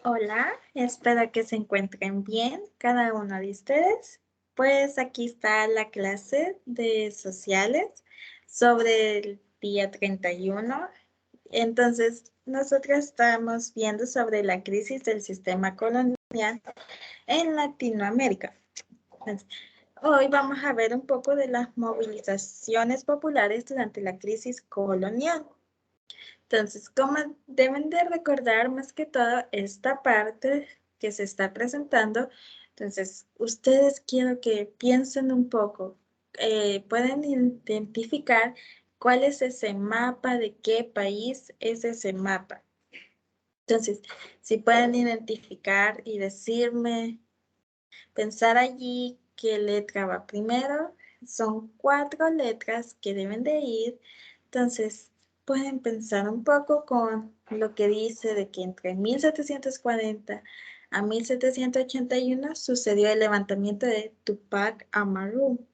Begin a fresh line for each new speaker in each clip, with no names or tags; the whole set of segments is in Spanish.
Hola, espero que se encuentren bien cada uno de ustedes. Pues aquí está la clase de sociales sobre el día 31. Entonces, nosotros estamos viendo sobre la crisis del sistema colonial en Latinoamérica. Entonces, hoy vamos a ver un poco de las movilizaciones populares durante la crisis colonial. Entonces, como deben de recordar más que todo esta parte que se está presentando, entonces, ustedes quiero que piensen un poco, pueden identificar cuál es ese mapa, de qué país es ese mapa. Entonces, si pueden identificar y decirme, pensar allí qué letra va primero, son 4 letras que deben de ir. Entonces, pueden pensar un poco con lo que dice de que entre 1740 a 1781 sucedió el levantamiento de Tupac Amaru.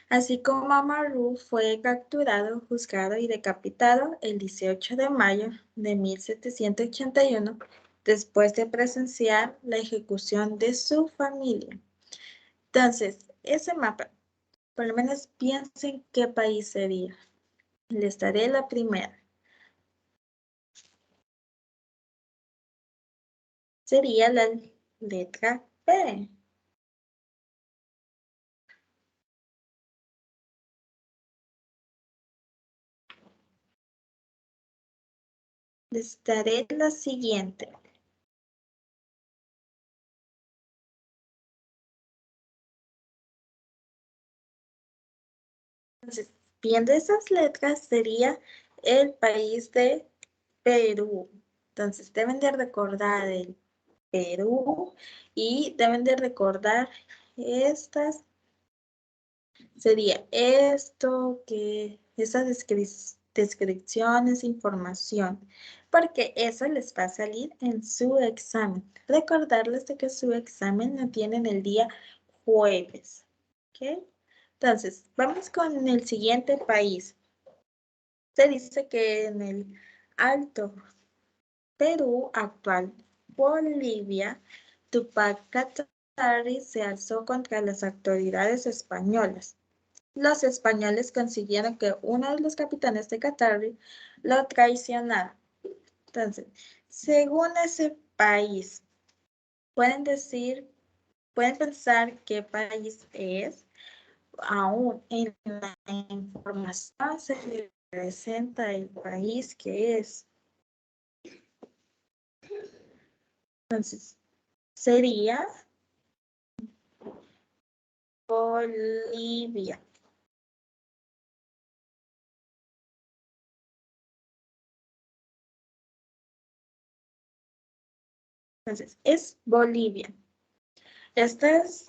Así como Amaru fue capturado, juzgado y decapitado el 18 de mayo de 1781, después de presenciar la ejecución de su familia. Entonces, ese mapa, por lo menos piensen qué país sería. Les daré la primera. Sería la letra P. Les daré la siguiente. Entonces, viendo esas letras sería el país de Perú. Entonces, deben de recordar el Perú y deben de recordar estas. Sería esto, que esa descripción, esa información, porque eso les va a salir en su examen. Recordarles de que su examen lo tienen el día jueves. ¿Ok? Entonces, vamos con el siguiente país. Se dice que en el Alto Perú, actual Bolivia, Tupac Katari se alzó contra las autoridades españolas. Los españoles consiguieron que uno de los capitanes de Katari lo traicionara. Entonces, según ese país, pueden decir, pueden pensar qué país es. Aún en la información se presenta el país que es. Entonces, sería Bolivia. Entonces, es Bolivia. Estos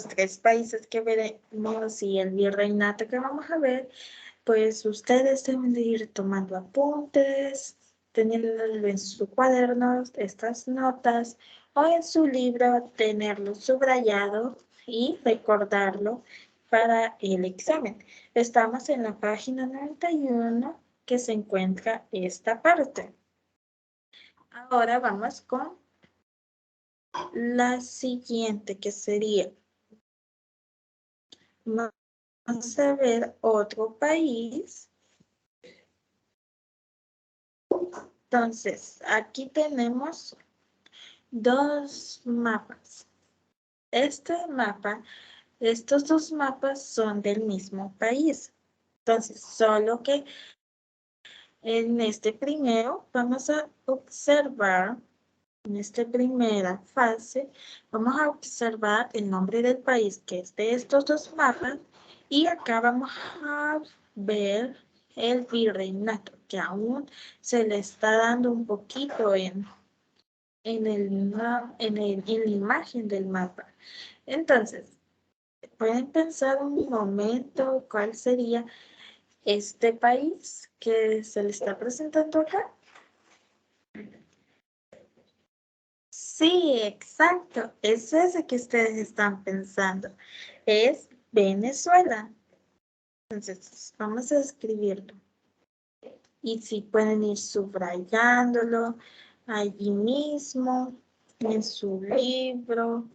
3 países que veremos y el virreinato que vamos a ver, pues ustedes deben de ir tomando apuntes, teniendo en su cuaderno estas notas o en su libro tenerlo subrayado y recordarlo para el examen. Estamos en la página 91 que se encuentra esta parte. Ahora vamos con la siguiente, que sería, vamos a ver otro país. Entonces, aquí tenemos 2 mapas. Estos 2 mapas son del mismo país. Entonces, solo que en este primero vamos a observar, en esta primera fase, vamos a observar el nombre del país que es de estos 2 mapas y acá vamos a ver el virreinato que aún se le está dando un poquito en la imagen del mapa. Entonces, pueden pensar un momento cuál sería este país que se le está presentando acá. Sí, exacto. Es ese que ustedes están pensando. Es Venezuela. Entonces, vamos a escribirlo. Y si pueden ir subrayándolo allí mismo, en su libro.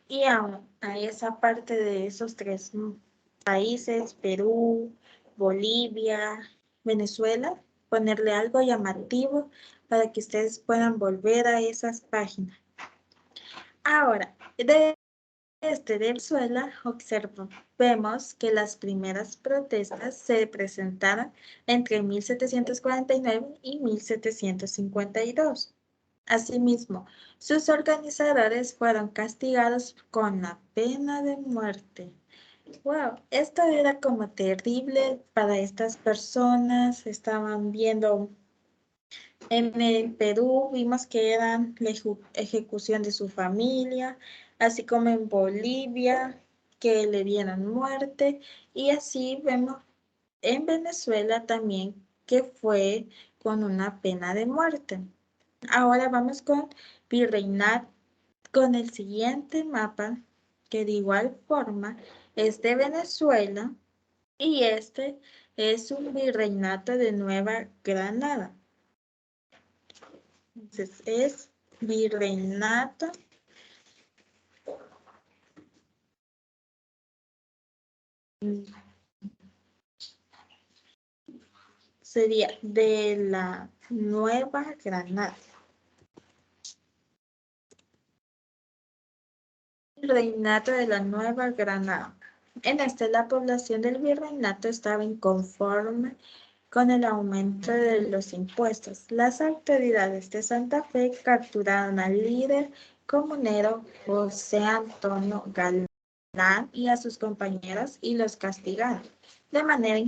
Y a esa parte de esos tres países, Perú, Bolivia, Venezuela, ponerle algo llamativo para que ustedes puedan volver a esas páginas. Ahora, de Venezuela, vemos que las primeras protestas se presentaron entre 1749 y 1752. Asimismo, sus organizadores fueron castigados con la pena de muerte. Wow, esto era como terrible para estas personas. Estaban viendo en el Perú, vimos que eran la ejecución de su familia, así como en Bolivia, que le dieron muerte. Y así vemos en Venezuela también que fue con una pena de muerte. Ahora vamos con virreinato, con el siguiente mapa, que de igual forma es de Venezuela y este es un virreinato de Nueva Granada. Entonces es virreinato sería de la Nueva Granada. Virreinato de la Nueva Granada. En este la población del virreinato estaba inconforme con el aumento de los impuestos. Las autoridades de Santa Fe capturaron al líder comunero José Antonio Galán y a sus compañeros y los castigaron de manera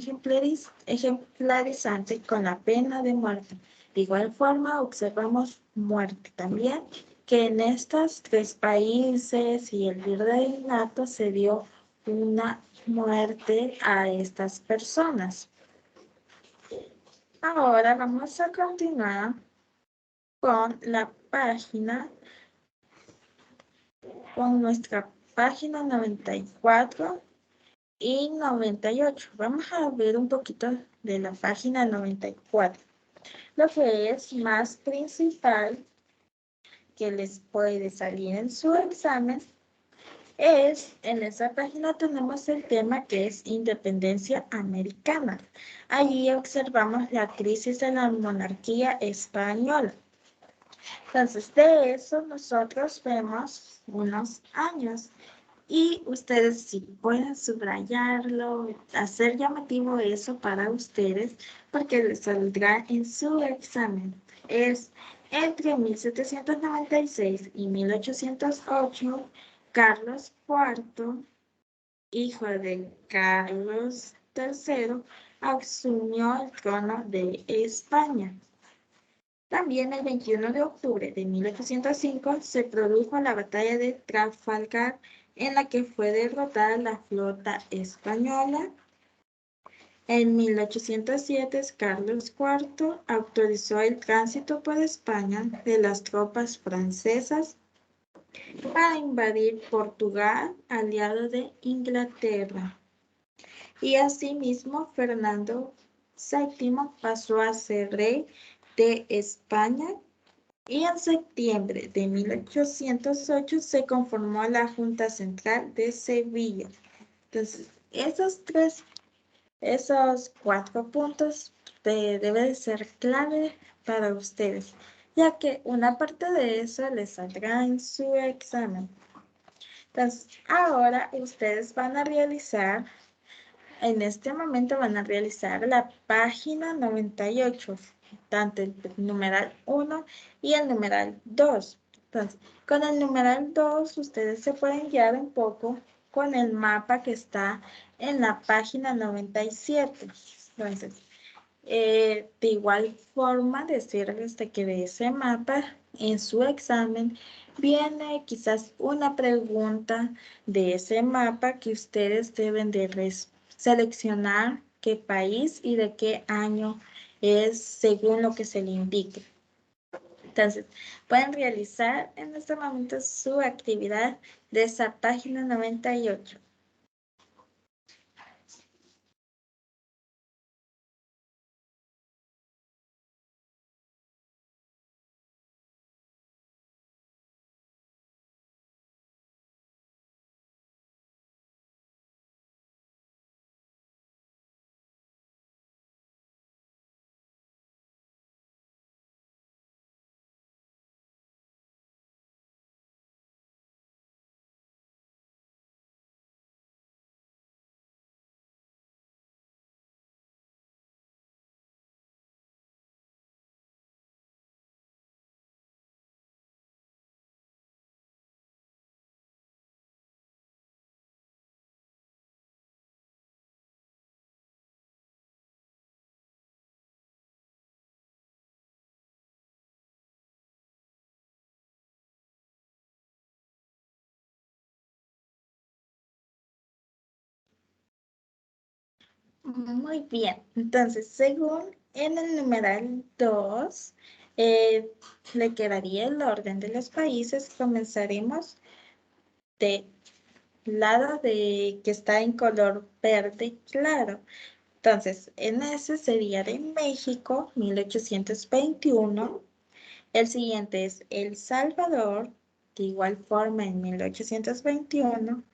ejemplarizante con la pena de muerte. De igual forma, observamos muerte también, que en estos tres países y el virreinato se dio una muerte a estas personas. Ahora vamos a continuar con la página, con nuestra página 94 y 98. Vamos a ver un poquito de la página 94. Lo que es más principal que les puede salir en su examen es, en esa página tenemos el tema que es independencia americana. Allí observamos la crisis de la monarquía española. Entonces, de eso nosotros vemos unos años y ustedes si pueden subrayarlo, hacer llamativo eso para ustedes porque les saldrá en su examen. Es entre 1796 y 1808, Carlos IV, hijo de Carlos III, asumió el trono de España. También el 21 de octubre de 1805 se produjo la batalla de Trafalgar, en la que fue derrotada la flota española. En 1807, Carlos IV autorizó el tránsito por España de las tropas francesas para invadir Portugal, aliado de Inglaterra. Y asimismo, Fernando VII pasó a ser rey de España. Y en septiembre de 1808 se conformó la Junta Central de Sevilla. Entonces, esos 4 puntos deben ser clave para ustedes, ya que una parte de eso les saldrá en su examen. Entonces, ahora ustedes van a realizar, en este momento van a realizar la página 98, tanto el numeral 1 y el numeral 2. Entonces, con el numeral 2, ustedes se pueden guiar un poco con el mapa que está en la página 97. Entonces, de igual forma, decirles de que de ese mapa, en su examen, viene quizás una pregunta de ese mapa que ustedes deben de seleccionar qué país y de qué año es según lo que se le indique. Entonces, pueden realizar en este momento su actividad de esa página 98. Muy bien, entonces según en el numeral 2, le quedaría el orden de los países. Comenzaremos de lado de que está en color verde claro. Entonces, en ese sería de México, 1821. El siguiente es El Salvador, de igual forma en 1821.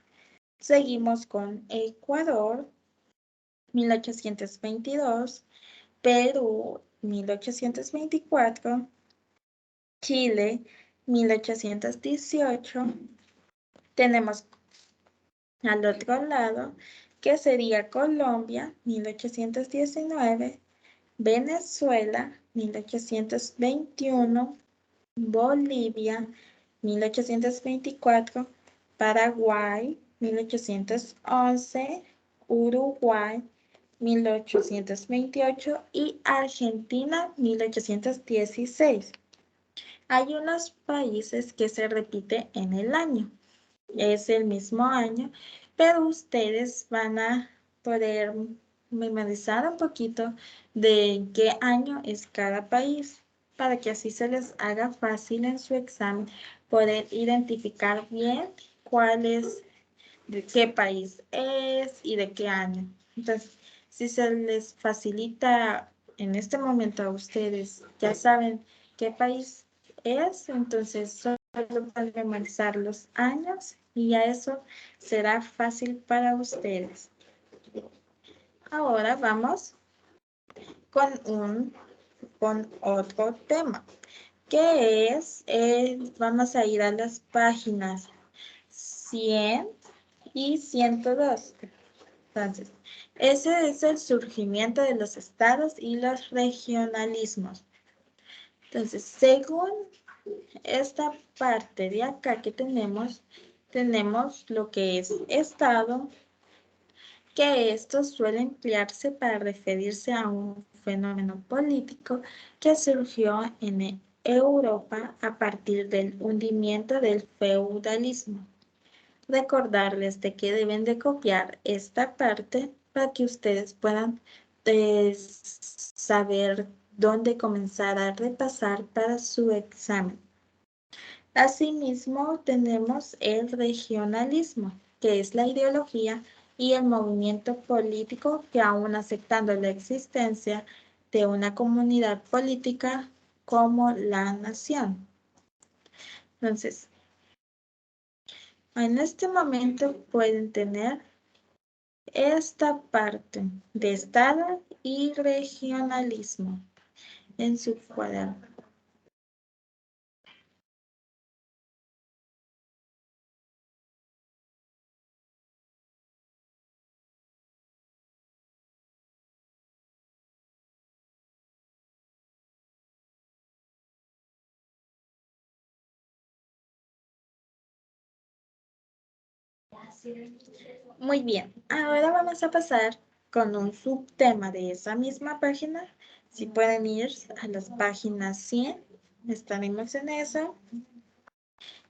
Seguimos con Ecuador, 1822. Perú, 1824. Chile, 1818. Tenemos al otro lado, que sería Colombia, 1819. Venezuela, 1821. Bolivia, 1824. Paraguay, 1811. Uruguay, 1828 y Argentina, 1816. Hay unos países que se repite en el año, es el mismo año, pero ustedes van a poder memorizar un poquito de qué año es cada país, para que así se les haga fácil en su examen poder identificar bien cuál es, de qué país es y de qué año. Entonces, si se les facilita en este momento a ustedes, ya saben qué país es, entonces solo van a memorizar los años y ya eso será fácil para ustedes. Ahora vamos con otro tema, que es, vamos a ir a las páginas 100 y 102. Entonces, ese es el surgimiento de los estados y los regionalismos. Entonces, según esta parte de acá que tenemos lo que es estado, que esto suele emplearse para referirse a un fenómeno político que surgió en Europa a partir del hundimiento del feudalismo. Recordarles de que deben de copiar esta parte para que ustedes puedan saber dónde comenzar a repasar para su examen. Asimismo, tenemos el regionalismo, que es la ideología y el movimiento político que aún aceptando la existencia de una comunidad política como la nación. Entonces, en este momento pueden tener esta parte de estado y regionalismo en su cuaderno. Muy bien, ahora vamos a pasar con un subtema de esa misma página. Si pueden ir a las páginas 100, estaremos en eso,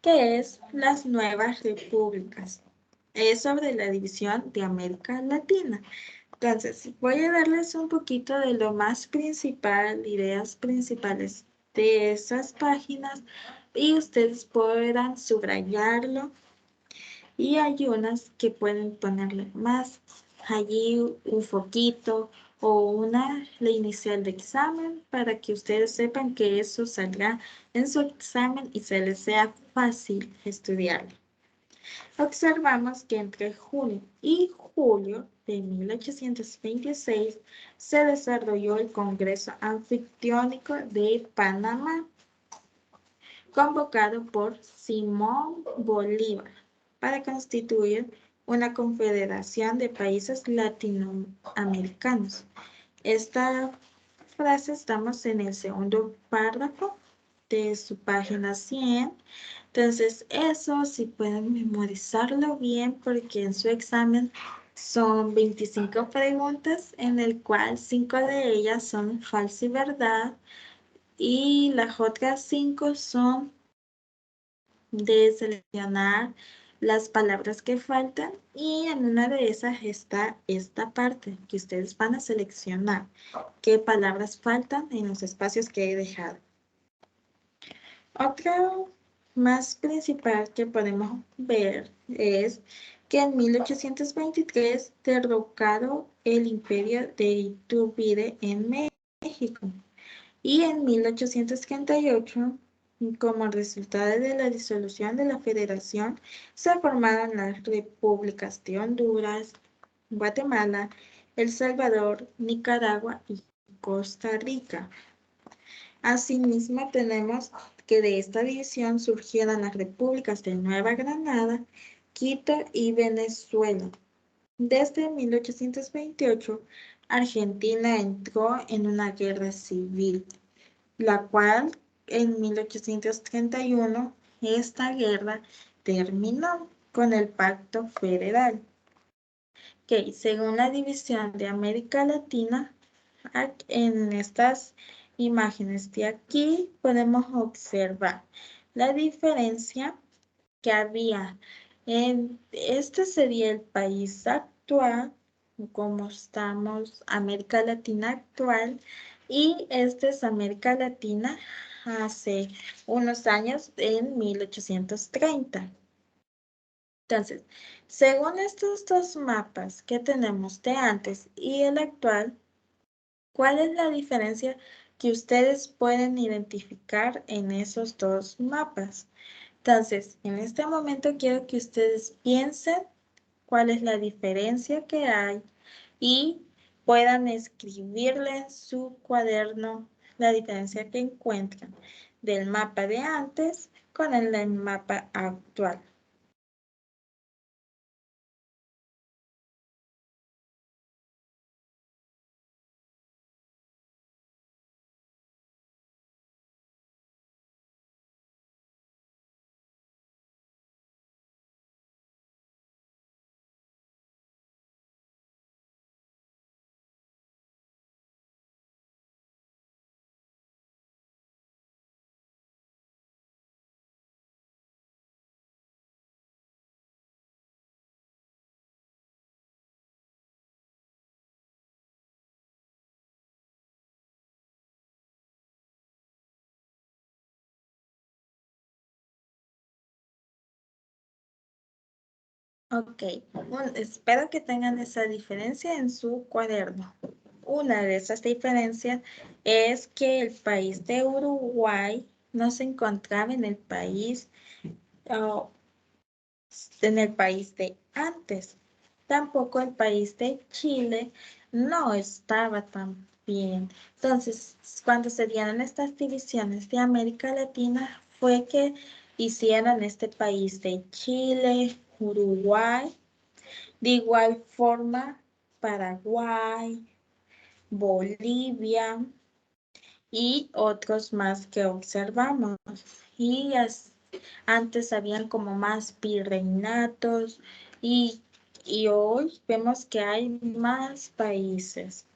que es las nuevas repúblicas. Es sobre la división de América Latina. Entonces, voy a darles un poquito de lo más principal, ideas principales de esas páginas y ustedes podrán subrayarlo y hay unas que pueden ponerle más allí un foquito o la inicial de examen para que ustedes sepan que eso saldrá en su examen y se les sea fácil estudiarlo. Observamos que entre junio y julio de 1826 se desarrolló el Congreso Anfictiónico de Panamá, convocado por Simón Bolívar para constituir una confederación de países latinoamericanos. Esta frase estamos en el segundo párrafo de su página 100. Entonces, eso sí pueden memorizarlo bien porque en su examen son 25 preguntas en el cual 5 de ellas son falsa y verdad y las otras 5 son de seleccionar las palabras que faltan y en una de esas está esta parte que ustedes van a seleccionar qué palabras faltan en los espacios que he dejado. Otro más principal que podemos ver es que en 1823 derrocaron el imperio de Iturbide en México y en 1838, como resultado de la disolución de la federación, se formaron las repúblicas de Honduras, Guatemala, El Salvador, Nicaragua y Costa Rica. Asimismo, tenemos que de esta división surgieron las repúblicas de Nueva Granada, Quito y Venezuela. Desde 1828, Argentina entró en una guerra civil, la cual en 1831 esta guerra terminó con el Pacto Federal, que según la división de América Latina, en estas imágenes de aquí podemos observar la diferencia que había. Este sería el país actual, como estamos, América Latina actual, y este es América Latina hace unos años, en 1830. Entonces, según estos dos mapas que tenemos de antes y el actual, ¿cuál es la diferencia que ustedes pueden identificar en esos dos mapas? Entonces, en este momento quiero que ustedes piensen cuál es la diferencia que hay y puedan escribirle en su cuaderno la diferencia que encuentran del mapa de antes con el mapa actual. Ok, espero que tengan esa diferencia en su cuaderno. Una de esas diferencias es que el país de Uruguay no se encontraba en el país, oh, en el país de antes. Tampoco el país de Chile no estaba tan bien. Entonces, cuando se dieron estas divisiones de América Latina, fue que hicieron este país de Chile, Uruguay, de igual forma Paraguay, Bolivia y otros más que observamos. Y antes habían como más virreinatos y, y hoy vemos que hay más países.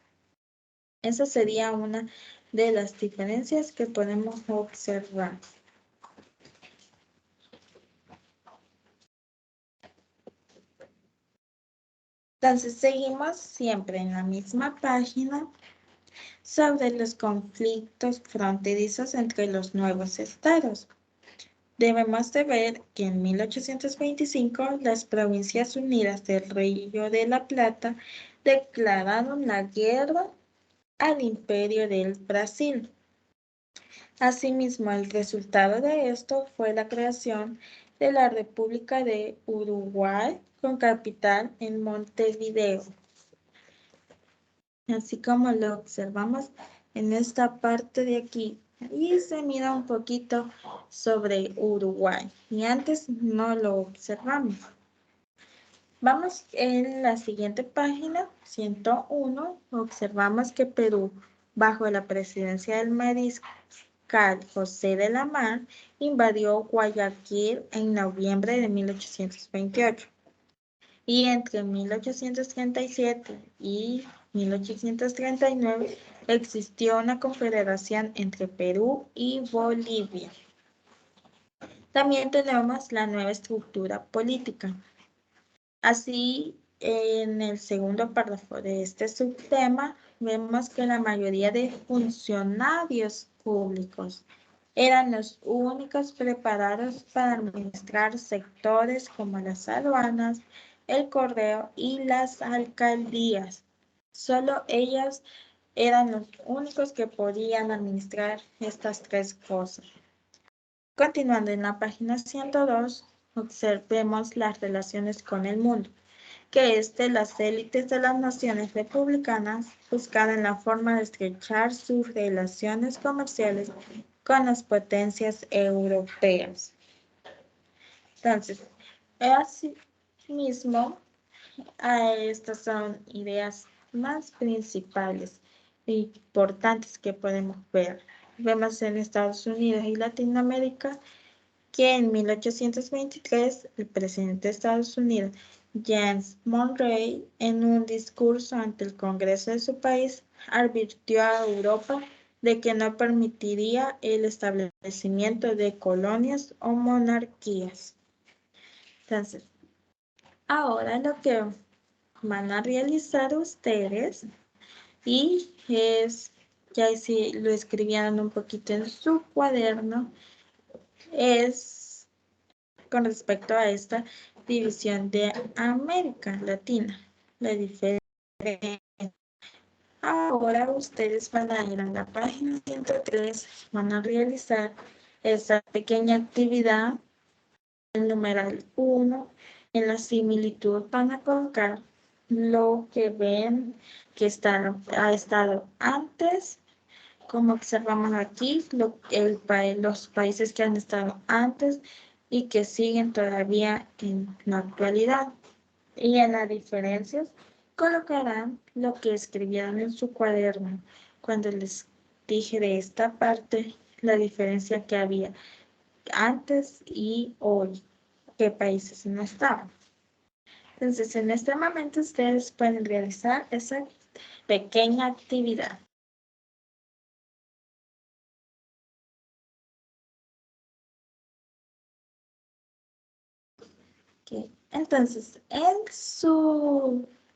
Esa sería una de las diferencias que podemos observar. Entonces seguimos siempre en la misma página sobre los conflictos fronterizos entre los nuevos estados. Debemos de ver que en 1825 las Provincias Unidas del Río de la Plata declararon la guerra al Imperio del Brasil. Asimismo, el resultado de esto fue la creación de la República de Uruguay con capital en Montevideo, así como lo observamos en esta parte de aquí. Y se mira un poquito sobre Uruguay y antes no lo observamos. Vamos en la siguiente página, 101, observamos que Perú, bajo la presidencia del mariscal José de la Mar, invadió Guayaquil en noviembre de 1828. Y entre 1837 y 1839 existió una confederación entre Perú y Bolivia. También tenemos la nueva estructura política. Así, en el segundo párrafo de este subtema, vemos que la mayoría de funcionarios públicos eran los únicos preparados para administrar sectores como las aduanas, el correo y las alcaldías. Solo ellos eran los únicos que podían administrar estas tres cosas. Continuando en la página 102, observemos las relaciones con el mundo, que las élites de las naciones republicanas buscaron la forma de estrechar sus relaciones comerciales con las potencias europeas. Entonces, asimismo, estas son ideas más principales e importantes que podemos ver. Vemos en Estados Unidos y Latinoamérica que en 1823 el presidente de Estados Unidos, James Monroe, en un discurso ante el Congreso de su país, advirtió a Europa de que no permitiría el establecimiento de colonias o monarquías. Entonces, ahora lo que van a realizar ustedes y ya si lo escribieron un poquito en su cuaderno, es con respecto a esta división de América Latina. La diferencia. Ahora ustedes van a ir a la página 103, van a realizar esta pequeña actividad, el numeral 1, en la similitud van a colocar lo que ven que ha estado antes, como observamos aquí, los países que han estado antes y que siguen todavía en la actualidad. Y en las diferencias colocarán lo que escribieron en su cuaderno cuando les dije de esta parte la diferencia que había antes y hoy, qué países no estaban. Entonces, en este momento ustedes pueden realizar esa pequeña actividad. Okay. Entonces,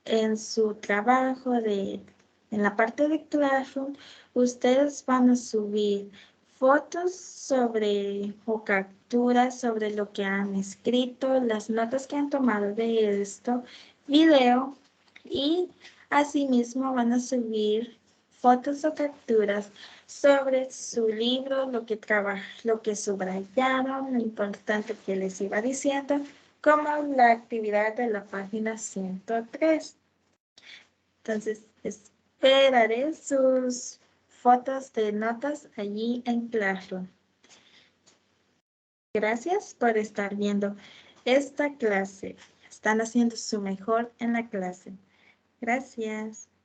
en su trabajo en la parte de Classroom, ustedes van a subir fotos o capturas sobre lo que han escrito, las notas que han tomado de esto, video, y asimismo van a subir fotos o capturas sobre su libro, lo que subrayaron, lo importante que les iba diciendo, como la actividad de la página 103. Entonces, esperaré sus fotos de notas allí en Classroom. Gracias por estar viendo esta clase. Están haciendo su mejor en la clase. Gracias.